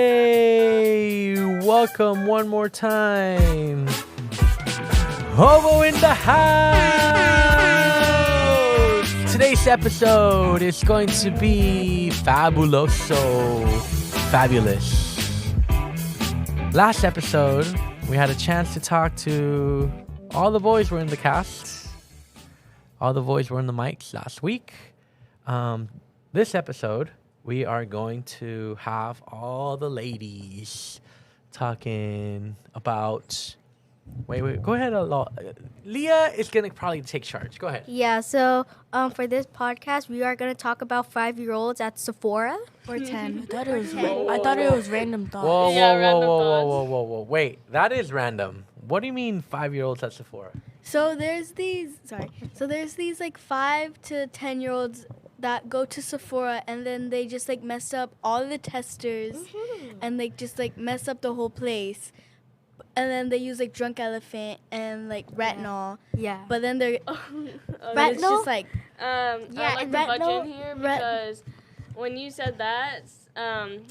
Hey, welcome one more time. OVO in the house. Today's episode is going to be fabulous. Last episode, we had a chance to talk to all the boys were in the cast. All the boys were in the mics last week. This episode, we are going to have all the ladies talking about... Wait. Go ahead. Leah is going to probably take charge. Go ahead. Yeah, so for this podcast, we are going to talk about 5-year-olds at Sephora. Or 10. I thought it was random thoughts. Whoa. Wait, that is random. What do you mean 5-year-olds at Sephora? So there's these like 5 to 10-year-olds that go to Sephora and then they just like mess up all the testers and like just like mess up the whole place. And then they use like Drunk Elephant and like retinol. Yeah. But then they're Retinol? It's just like I like and the budget retinol- here because when you said that,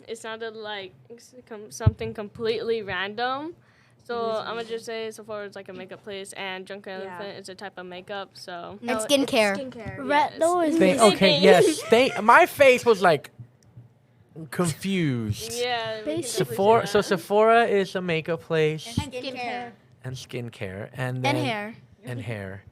it sounded like something completely random. So I'm gonna just say Sephora is like a makeup place, and Drunk Elephant is a type of makeup. So And skincare. retinol is Okay, yes. My face was like confused. yeah, we can Sephora. definitely So say that. Sephora is a makeup place Skincare. and skincare, and then hair. and hair.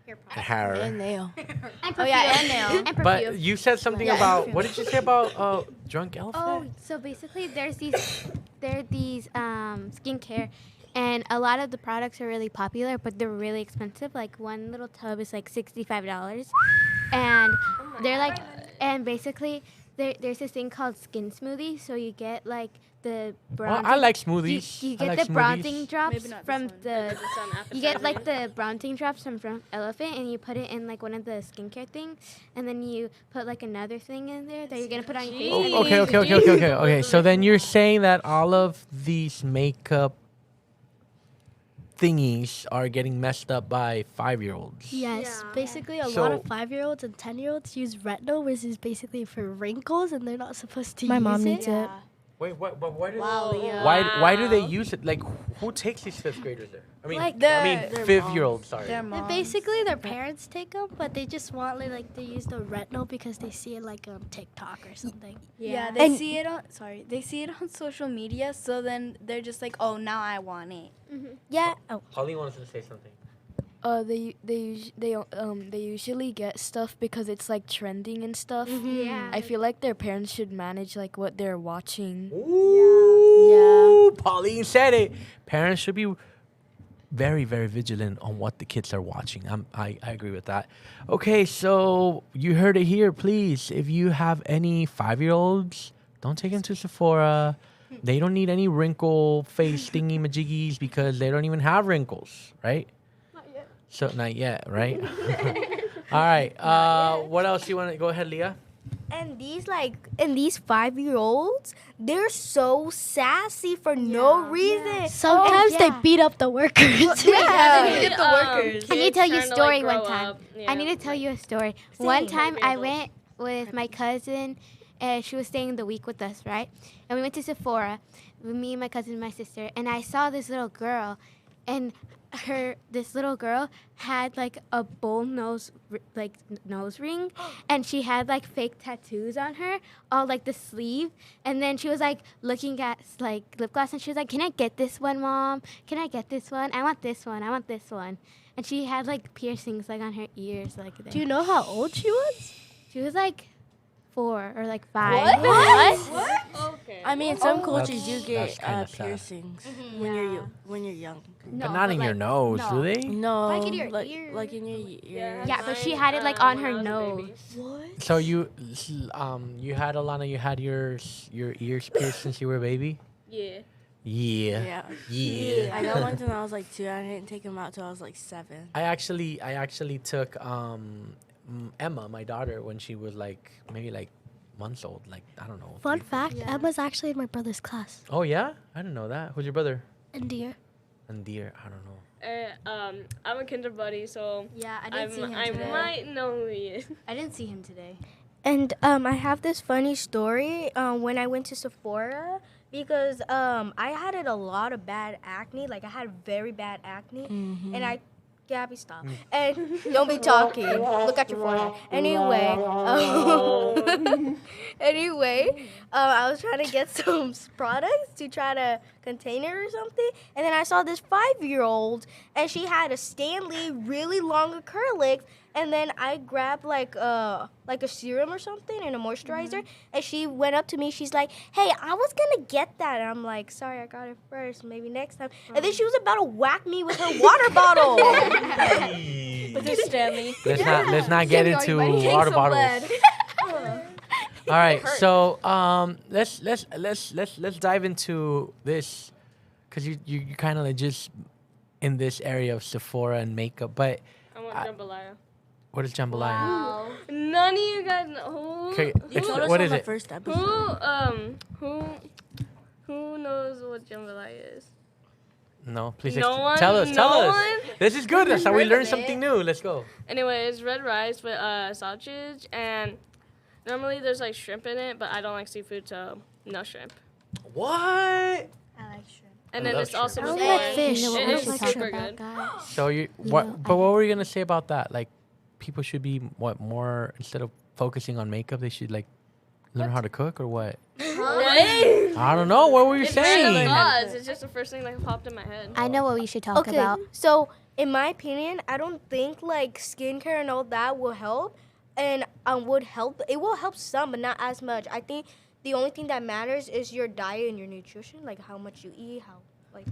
And nail. And Oh yeah, and nail. And perfume. But you said something about what did you say about Drunk Elephant? Oh, so basically there are these skincare, and a lot of the products are really popular, but they're really expensive. Like one little tub is like $65, and they're like, and basically there's this thing called skin smoothie. So you get like the bronzing. I like smoothies. You I get like the smoothies. bronzing drops Maybe not from this one. the. It's an You get like appetizer. the bronzing drops from Drunk Elephant, and you put it in like one of the skincare things, and then you put like another thing in there that you're gonna put on your face. Oh, okay. So then you're saying that all of these makeup thingies are getting messed up by 5-year-olds. Yes, basically a So- lot of 5-year-olds and 10-year-olds use retinol, which is basically for wrinkles, and they're not supposed to use it. My mom needs it. Wait, what? But why do Leah. why do they use it? Like, who takes these 5th graders there? I mean, Like their 5-year-olds. Sorry. Basically, their parents take them, but they just want like they use the retinol because they see it like on TikTok or something. Yeah. they see it on social media, so then they're just like, oh, now I want it. Yeah. Oh. Pauline wants to say something. They usually get stuff because it's like trending and stuff. Yeah. I feel like their parents should manage like what they're watching. Ooh, Pauline said it. Parents should be very, very vigilant on what the kids are watching. I agree with that. Okay, so you heard it here. Please, if you have any 5-year-olds, don't take them to Sephora. They don't need any wrinkle face thingy majiggies because they don't even have wrinkles, right? So not yet, right? All right. What else do you want to go ahead, Leah? And these 5-year-olds, they're so sassy for no reason. Sometimes they yeah. beat up the workers. Maybe, I need to tell you a trying to, story like, one grow time. up. I need to tell you a story. One time Maybe I adults. went with my cousin, and she was staying the week with us, right? And we went to Sephora with me, my cousin, and my sister, and I saw this little girl, and this little girl had like a bull nose nose ring, and she had like fake tattoos on her, all like the sleeve, and then she was like looking at like lip gloss, and she was like, "Can I get this one, Mom? Can I get this one? I want this one. I want this one." And she had like piercings like on her ears, like there. Do you know how old she was? She was like 4 or like 5. Okay. I mean, some That's- cultures do that's get kinda sad. piercings Mm-hmm. when you're young. But not in your nose, do they? No, Like in your like, ear. like in your ear. Yeah, but she Mine, had it like on when her I was a nose. baby. So you had Alana. You had your ears pierced since you were a baby. Yeah. Yeah. I got one when I was like 2. I didn't take them out till I was like 7. I actually took Emma, my daughter, when she was like maybe like months old. Like I don't know. Fun 3, 4. fact: Emma's actually in my brother's class. Oh yeah, I didn't know that. Who's your brother? And dear. And dear, I don't know. I'm a kinder buddy, so Yeah, I didn't see him I today. might know who he is. I didn't see him today. And I have this funny story when I went to Sephora because I had a lot of bad acne. Like I had very bad acne, and Gabby, stop. And don't be talking. Look at your forehead. Anyway, I was trying to get some products to try to contain it or something, and then I saw this 5-year-old, and she had a Stanley really long acrylics, and then I grabbed like a serum or something and a moisturizer, and she went up to me. She's like, "Hey, I was gonna get that," and I'm like, "Sorry, I got it first. Maybe next time." And then she was about to whack me with her water bottle. With her Stanley. Let's not get into water bottles. All right, so let's dive into this because you kind of just in this area of Sephora and makeup. But I want jambalaya. what is jambalaya? None of you guys know. Okay, You told us what on is the it? first episode. Who knows what jambalaya is? No, please No one? tell us. Tell No us. one? This is good. That's how we Heard learn of something it. new. Let's go. Anyway, it's red rice with sausage, and normally there's like shrimp in it, but I don't like seafood, so no shrimp. What? I like shrimp. And I then love it's also shrimp. with I like corn. fish. You know what It we is should talk super about, good. guys? So you You what? know, But what were you gonna say about that? Like, people should be more instead of focusing on makeup, they should like learn how to cook or what? I don't know. What were you It's saying? random thoughts. It's just the first thing that popped in my head. I know what we should talk Okay, about. so in my opinion, I don't think like skincare and all that will help, and would help. It will help some, but not as much. I think the only thing that matters is your diet and your nutrition, like how much you eat, how like.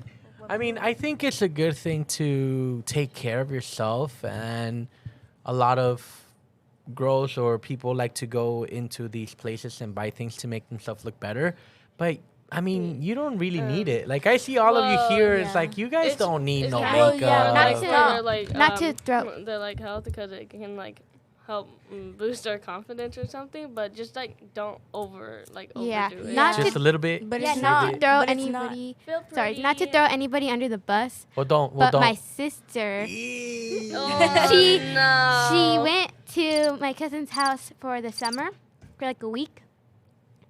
I mean, I think it's a good thing to take care of yourself, and a lot of girls or people like to go into these places and buy things to make themselves look better. But I mean, you don't really need it. Like I see all of you well, here. It's like you guys It's- don't need it's no not- makeup. yeah, not like, to- for, like, not to throw- They're like health because it can like help boost our confidence or something, but just like don't Yeah, overdo it. not Just to- a little bit. But Yeah, it's not not. to throw but it's not. anybody. Feel Sorry, not to pretty. throw anybody under the bus. Well, don't. But my don't. sister, Oh, She- no. she went to my cousin's house for the summer for like a week.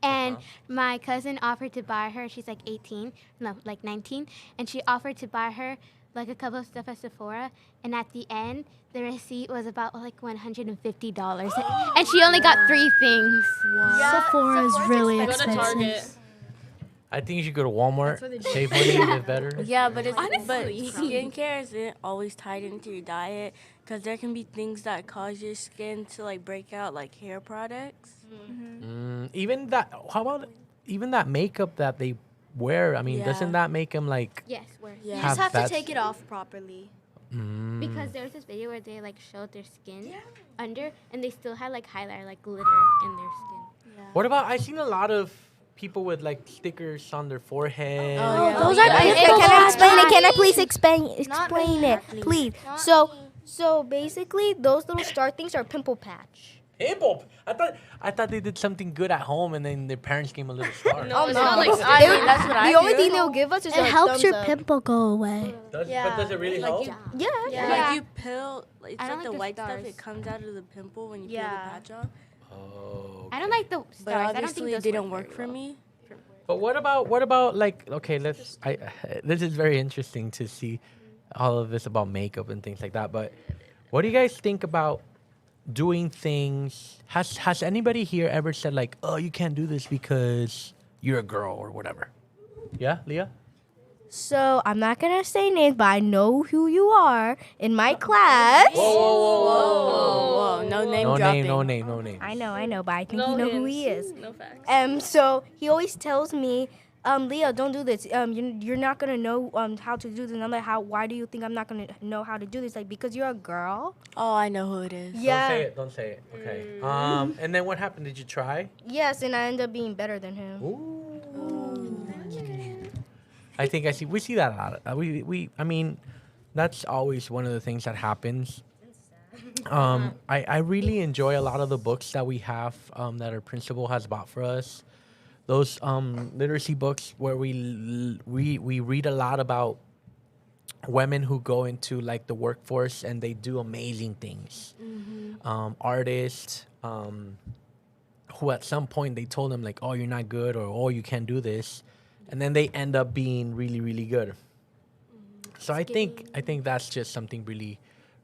And my cousin offered to buy her, she's like 18, no, like 19, and she offered to buy her like a couple of stuff at Sephora. And at the end, the receipt was about like $150. And she only got 3 things. Sephora is really Go to Target. I think you should go to Walmart. Save money is better. Yeah, but skincare isn't always tied into your diet because there can be things that cause your skin to like break out, like hair products. Even that. How about even that makeup that they wear? I mean, Yeah. doesn't that make them like? Yes, we're Yeah. You just have to that- take it off properly. Because there was this video where they like showed their skin under, and they still had like highlighter, like glitter in their skin. What about? I've seen a lot of people with like stickers on their forehead. yeah. Those are Okay, pimple can I explain it? patches. Can I please explain it, please? So basically, those little star things are pimple patch. Pimple. I thought they did something good at home, and then their parents gave them a little star. No, it's no. not like I mean, that's what I The only do. thing they'll give us is It a helps thumbs your up. pimple go away. But does it really help? Yeah. Like you peel, it's I don't like the like the white stuff. stars. It comes out of the pimple when you peel Yeah. the patch off. Oh. I don't like the stars. But I don't think obviously, those it didn't work work very for well. me. But what about like? Okay, let's. This is very interesting to see all of this about makeup and things like that. But what do you guys think about doing things? Has anybody here ever said like, oh, you can't do this because you're a girl or whatever? Yeah, Leah. So I'm not gonna say names, but I know who you are in my class. Whoa, no name No dropping. name, no name, no name. I know, but I think No you know who he hints, is. No facts. So he always tells me, Leah, don't do this. You're not gonna know how to do this. And I'm like, why do you think I'm not gonna know how to do this? Like, because you're a girl. Oh, I know who it is. Yeah. Don't say it. Okay. And then what happened? Did you try? Yes, and I end up being better than him. I think we see that a lot. I mean, that's always one of the things that happens. I really enjoy a lot of the books that we have that our principal has bought for us. Those literacy books where we read a lot about women who go into like the workforce and they do amazing things. Artists, who at some point they told them like, oh, you're not good, or oh, you can't do this, and then they end up being really, really good. So I think that's just something really,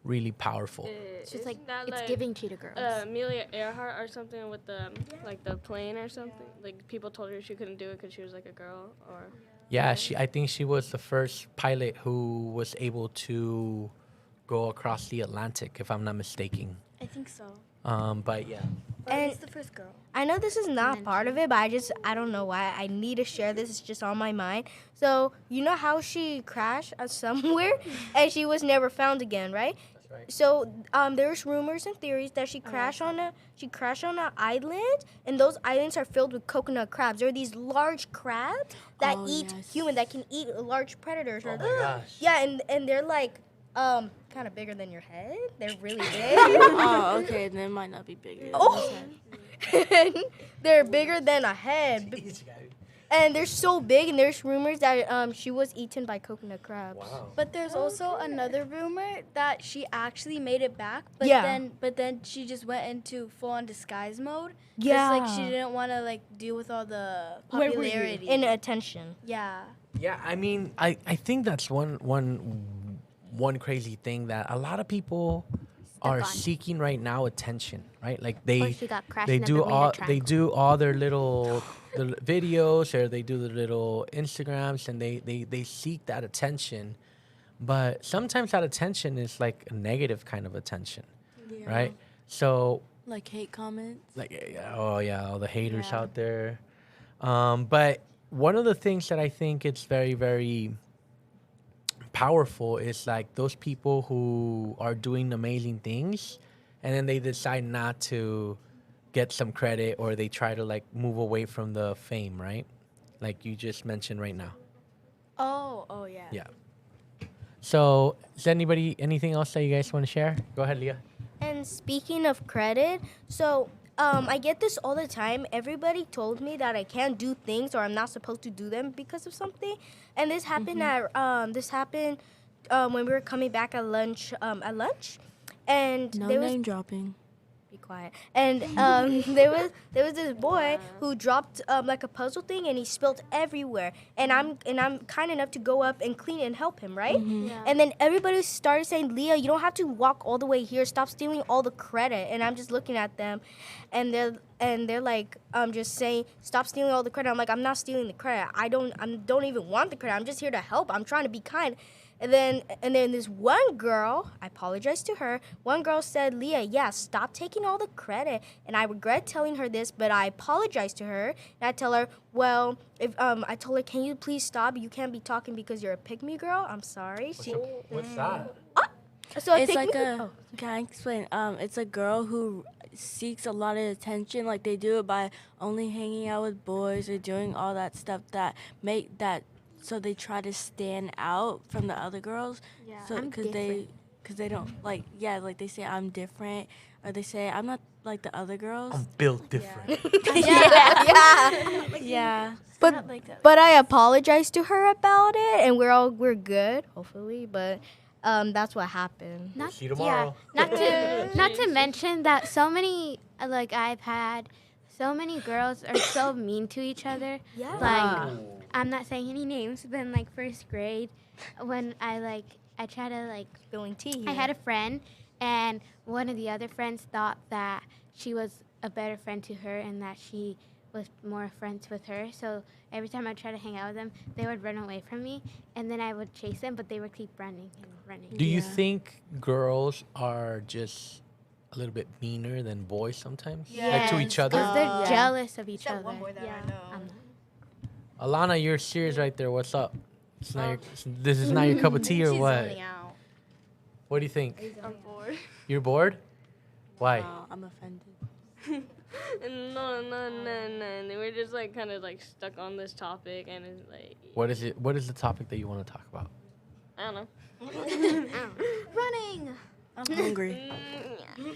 really powerful. It's just like Isn't that it's like, giving cheetah girls. Amelia Earhart or something with the like the plane or something. Like people told her she couldn't do it because she was like a girl or. Yeah, I think she was the first pilot who was able to go across the Atlantic, if I'm not mistaken. I think so. But yeah. Or at And- least the first girl. I know this is not part of it, but I don't know why. I need to share this. It's just on my mind. So, you know how she crashed somewhere and she was never found again, right? That's right. So, there's rumors and theories that she crashed on an island, and those islands are filled with coconut crabs. There are these large crabs that eat human, that can eat large predators. Oh my gosh. Yeah, and they're like kind of bigger than your head. They're really big. Oh, okay. Then it might not be bigger. Oh. They're bigger than a head. And they're so big, and there's rumors that she was eaten by coconut crabs. Wow. But there's also another rumor that she actually made it back, but Yeah. then she just went into full on disguise mode. 'Cause, Yeah. like she didn't want to like deal with all the popularity. And attention. Yeah. Yeah, I mean, I think that's one crazy thing that a lot of people are on. seeking right now, attention, right? Like Or she got crashed they in the do Bermuda all Triangle. they do all their little the videos, or they do the little Instagrams, and they seek that attention. But sometimes that attention is like a negative kind of attention, right? So Like hate comments. like oh yeah, all the haters out there. But one of the things that I think it's very, very powerful is like those people who are doing amazing things, and then they decide not to get some credit, or they try to like move away from the fame, right? Like you just mentioned right now. Oh yeah. Yeah. So is anybody anything else that you guys want to share? Go ahead, Leah. And speaking of credit, so I get this all the time. Everybody told me that I can't do things, or I'm not supposed to do them because of something. And this happened when we were coming back at lunch. And No there was name dropping. be quiet. And there was this boy who dropped like a puzzle thing, and he spilled everywhere. And I'm kind enough to go up and clean and help him, right? Yeah. And then everybody started saying, "Leah, you don't have to walk all the way here. Stop stealing all the credit." And I'm just looking at them, and they're like just saying, "Stop stealing all the credit." I'm like, "I'm not stealing the credit. I don't even want the credit. I'm just here to help. I'm trying to be kind." And then this one girl, I apologized to her. One girl said, "Leah, yeah, stop taking all the credit." And I regret telling her this, but I apologized to her. And I tell her, "Well, if I told her, can you please stop? You can't be talking because you're a pick me girl. I'm sorry." What's that? So It's pick like me- a. Can I explain? It's a girl who seeks a lot of attention. Like they do it by only hanging out with boys or doing all that stuff that make that. So they try to stand out from the other girls. Yeah, So I'm because different. they don't like like they say I'm different, or they say I'm not like the other girls. I'm built different. yeah. Yeah. But I apologized to her about it, and we're good, hopefully. But that's what happened. Not, See you tomorrow. not to mention that so many like I've had so many girls are so mean to each other. Yeah. Like I'm not saying any names, but in like first grade, when I try to like Spilling tea. I had a friend, and one of the other friends thought that she was a better friend to her and that she was more friends with her. So every time I tried to hang out with them, they would run away from me, and then I would chase them, but they would keep running and running. Do you Yeah. think girls are just a little bit meaner than boys sometimes? Like to Yes, each other? 'cause they're Yeah. jealous of each Except other. one boy that I Yeah. know. Alana, you're serious right there. What's up? It's not this is not your cup of tea or She's what? zoning out. What do you think? I'm bored. You're bored? Why? I'm offended. No. We're just like kind of like stuck on this topic, and it's like What is it? What is the topic that you want to talk about? I don't know. Running. I'm hungry.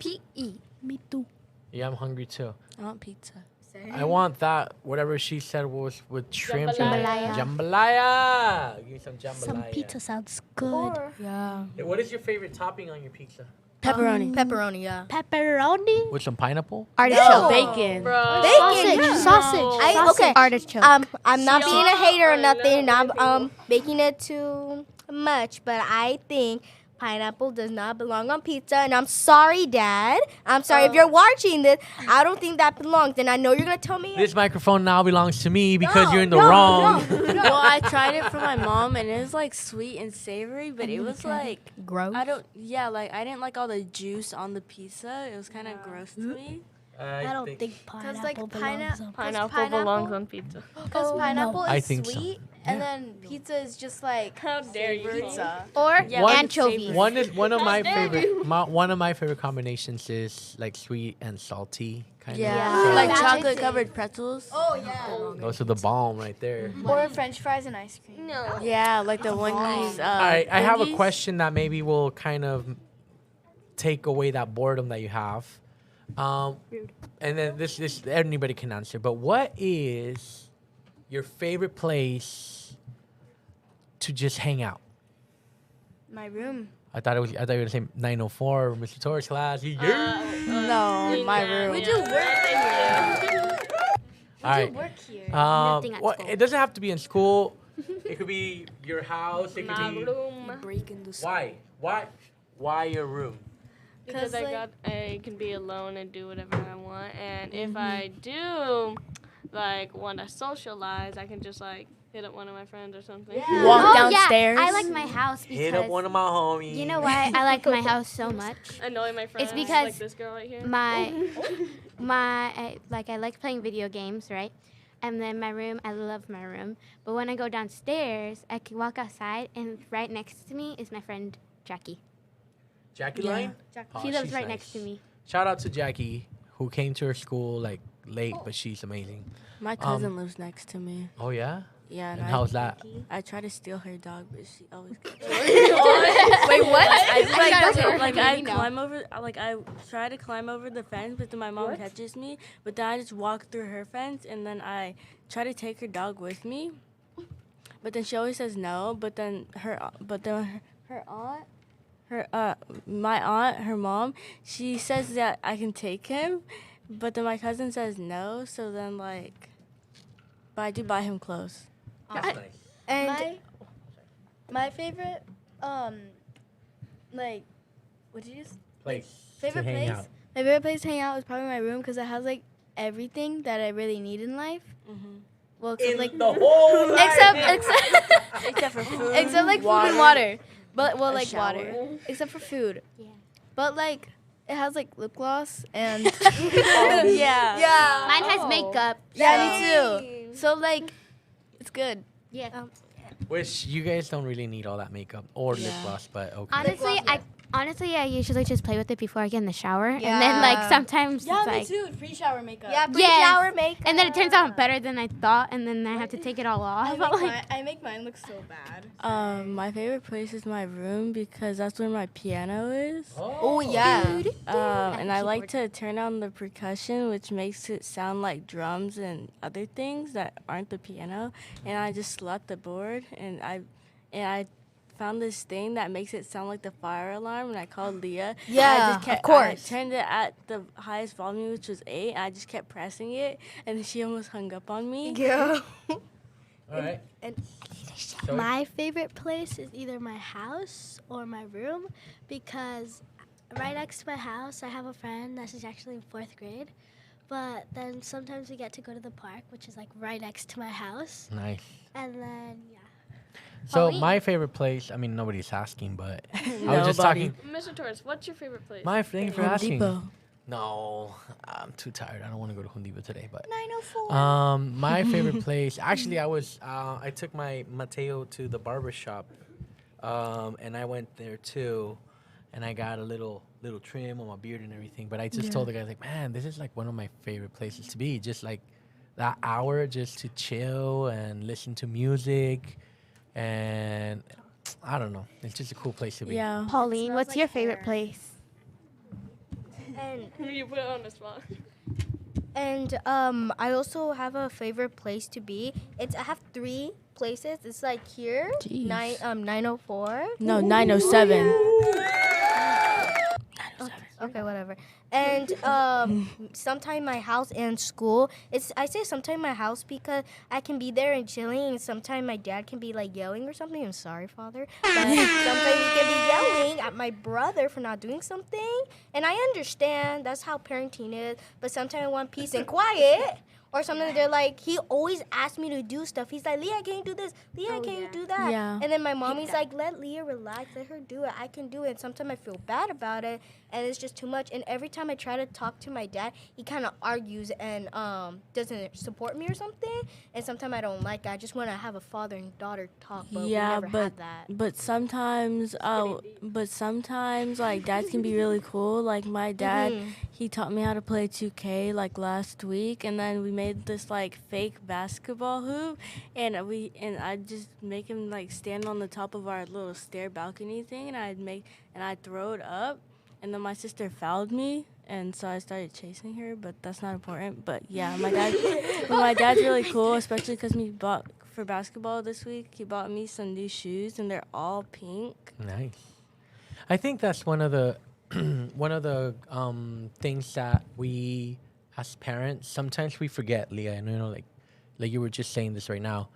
P.E. Me too. Yeah, I'm hungry too. I want pizza. I want that. Whatever she said was with shrimp. and- Jambalaya. Jambalaya. Give me some jambalaya. sounds good. Or Yeah. What is your favorite topping on your pizza? Pepperoni. Pepperoni, yeah. Pepperoni. With some pineapple? Artichoke. Bacon. Bro. Bacon, Sausage. yeah. Sausage. Okay. Artichoke. I'm not being a hater or nothing. No, I'm baking it too much, but I think pineapple does not belong on pizza. And I'm sorry, Dad. I'm sorry if you're watching this. I don't think that belongs. And I know you're gonna tell me. This microphone now belongs to me because No, you're in the no, wrong. Well, I tried it for my mom, and it was like sweet and savory, but it was like Gross. I didn't like all the juice on the pizza. It was kind of gross to me. I don't think Because pineapple like belongs on Pineapple belongs on pizza. Because pineapple I is think so. sweet, and then pizza is just like How dare you? pizza. Or Yeah, One- anchovies. One of my dare favorite one of my favorite combinations is like sweet and salty kind Yeah, of. like That's chocolate it. covered pretzels. Oh yeah. Those are the bomb right there. Or French fries and ice cream. No. Yeah, like the Wendy's. All right, I have a thingies. question that maybe will kind of take away that boredom that you have. And then this anybody can answer. But what is your favorite place to just hang out? My room. I thought you were gonna say 904, Mr. Torres class. Yeah. No, my room. We do work. All right. Work here. Nothing at Well, school. it doesn't have to be in school. It could be your house. It could My be room. why your room? Because I can be alone and do whatever I want, and if I do like want to socialize, I can just like hit up one of my friends or something. Walk downstairs. Yeah, I like my house because Hit up one of my homies. you know why I like my house so much? Annoy my friends. because like this girl right here. I like playing video games, right? And then my room, I love my room. But when I go downstairs, I can walk outside, and right next to me is my friend Jackie. Jackie Yeah. Line? Oh, She lives she's right nice. next to me. Shout out to Jackie, who came to her school like late, but she's amazing. My cousin lives next to me. Oh yeah? Yeah, And how's that? I try to steal her dog, but she always gets Wait, what? I climb over, I try to climb over the fence, but then my mom catches me. But then I just walk through her fence, and then I try to take her dog with me. But then she always says no. But then her aunt, my aunt, her mom, she says that I can take him, but then my cousin says no. So then but I do buy him clothes. That's nice. And My favorite, like, what did you say? Place Favorite to hang place? out. My favorite place to hang out is probably my room because it has like everything that I really need in life. Well, except like the whole Except for food. except like food and water. But A like shower. water. Except for food. Yeah. But like it has like lip gloss and Yeah. yeah. Mine has makeup. Yeah, me too. So like it's good. Yeah. Which you guys don't really need all that makeup or lip Yeah. gloss, but okay. Honestly, I usually just play with it before I get in the shower, and then Yeah. like sometimes Yeah, it's me like, too. Free shower makeup. yeah, Yes. shower makeup. and then it turns out better than I thought, and then I have to take it all off. But, like, I make mine look so bad. My favorite place is my room because that's where my piano is. Oh yeah. And I like to turn on the percussion, which makes it sound like drums and other things that aren't the piano. And I just slap the board, and I found this thing that makes it sound like the fire alarm, and I called Leah. And Yeah, I just of course. I turned it at the highest volume, which was 8. And I just kept pressing it, and she almost hung up on me. Yeah. All right. Zoe? My favorite place is either my house or my room because right next to my house, I have a friend that's actually in 4th grade. But then sometimes we get to go to the park, which is like right next to my house. Nice. And then, yeah. So Pauline? my favorite place, I mean nobody's asking, but I was just Nobody. talking. Mr. Torres, what's your favorite place? Thank you for Home asking. Depot. No, I'm too tired. I don't want to go to Home Depot today, but 904. my favorite place. Actually, I took my Mateo to the barber shop, and I went there too, and I got a little trim on my beard and everything. But I just told the guy like, man, this is like one of my favorite places to be. Just like that hour, just to chill and listen to music, and I don't know. It's just a cool place to be. Yeah. Pauline, what's your favorite place? And You put it on the spot. I also have a favorite place to be. I have 3 places. It's like here, Jeez. 904. No, 907. Okay, whatever. And sometime my house and school. I say sometime my house because I can be there and chilling, and sometimes my dad can be like yelling or something. I'm sorry, father, but sometimes he can be yelling at my brother for not doing something, and I understand that's how parenting is. But sometimes I want peace and quiet. Or something, they're like, he always asks me to do stuff. He's like, Leah, can you do this? Leah, can you do that? Yeah. And then my mommy's like, let Leah relax, let her do it. I can do it. And sometimes I feel bad about it, and it's just too much. And every time I try to talk to my dad, he kind of argues and doesn't support me or something. And sometimes I don't like it. I just want to have a father and daughter talk, but we never had that. But sometimes, like dads can be really cool. Like my dad, he taught me how to play 2K like last week, and then we made this like fake basketball hoop, and I just make him like stand on the top of our little stair balcony thing, and I'd throw it up, and then my sister fouled me, and so I started chasing her, but that's not important. But yeah, my dad's really cool, especially because for basketball this week, he bought me some new shoes, and they're all pink. Nice. I think that's one of the things that we as parents sometimes we forget, Leah. And like you were just saying this right now.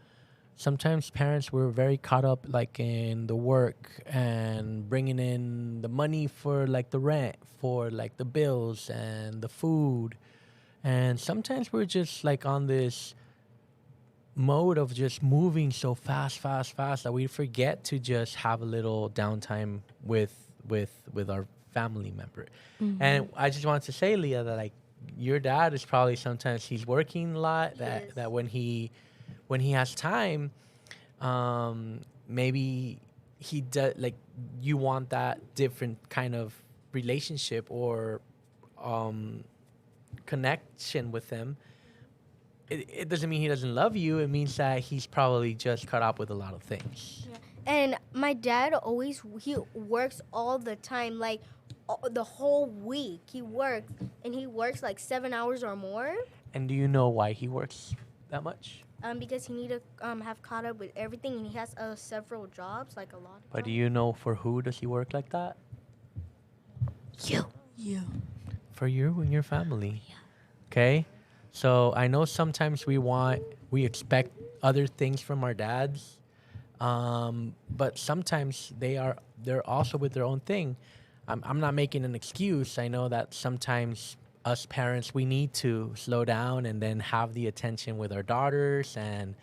Sometimes parents were very caught up like in the work and bringing in the money for like the rent, for like the bills and the food, and sometimes we're just like on this mode of just moving so fast that we forget to just have a little downtime with our family member. And I just wanted to say, Leah, that like your dad is probably sometimes he's working a lot, that when he has time, maybe he does, like, you want that different kind of relationship or connection with him. It doesn't mean he doesn't love you. It means that he's probably just caught up with a lot of things. Yeah. And my dad he works all the time, like the whole week. He works like 7 hours or more. And do you know why he works that much? Because he need to have caught up with everything, and he has several jobs, like a lot of But jobs. do you know for who does he work like that? You. For you and your family. Okay? So I know sometimes we expect other things from our dads, but sometimes they're also with their own thing. I'm not making an excuse. I know that sometimes us parents, we need to slow down and then have the attention with our daughters and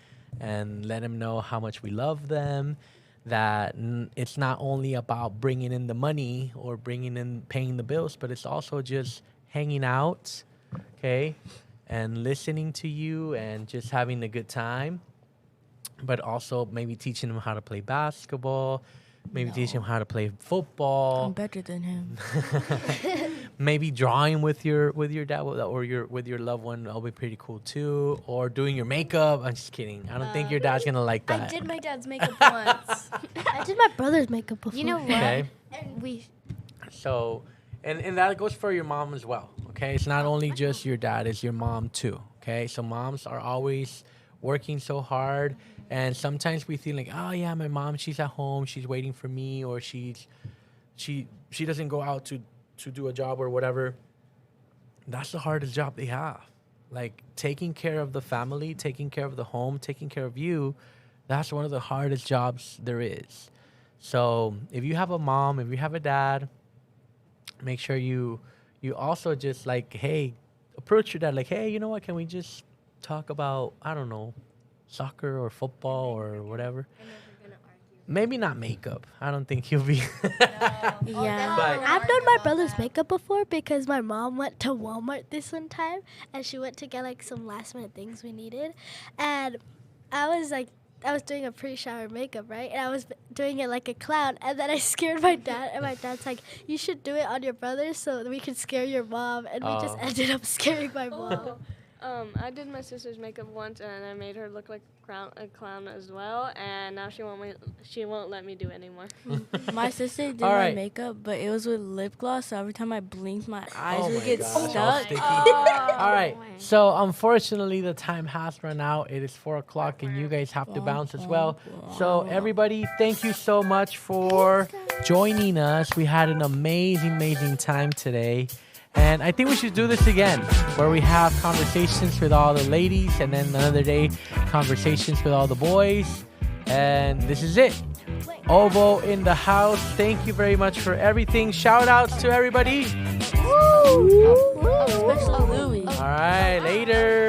let them know how much we love them, that it's not only about bringing in the money or paying the bills, but it's also just hanging out, okay, and listening to you and just having a good time, but also maybe teaching them how to play basketball, maybe teaching them how to play football. I'm better than him. Maybe drawing with your dad or with your loved one. That'll be pretty cool too. Or doing your makeup. I'm just kidding. I don't think your dad's gonna like that. I did my dad's makeup once. I did my brother's makeup before. You know what? Okay. We So, and that goes for your mom as well. Okay, it's not only just your dad; it's your mom too. Okay, so moms are always working so hard, and sometimes we feel like, oh yeah, my mom, she's at home, she's waiting for me, or she doesn't go out to do a job or whatever. That's the hardest job they have. Like taking care of the family, taking care of the home, taking care of you. That's one of the hardest jobs there is. So if you have a mom, if you have a dad, make sure you also just like, hey, approach your dad like, hey, you know what? Can we just talk about, I don't know, soccer or football or whatever? Maybe not makeup. I don't think he'll be. Yeah. But I've done my brother's makeup before because my mom went to Walmart this one time and she went to get like some last minute things we needed, and I was doing a pre-shower makeup, right? And I was doing it like a clown, and then I scared my dad, and my dad's like, "You should do it on your brother so that we can scare your mom," and we just ended up scaring my mom. I did my sister's makeup once, and I made her look like a clown as well. And now she won't let me do it anymore. My sister did All my right. makeup, but it was with lip gloss. So every time I blinked, my eyes Oh would my get gosh, all stuck. sticky. All right. So unfortunately, the time has run out. It is 4:00, and you guys have to bounce as well. So everybody, thank you so much for joining us. We had an amazing time today. And I think we should do this again, where we have conversations with all the ladies, and then another day, conversations with all the boys. And this is it. OVO in the house. Thank you very much for everything. Shout outs to everybody. Especially Louis. All right, later.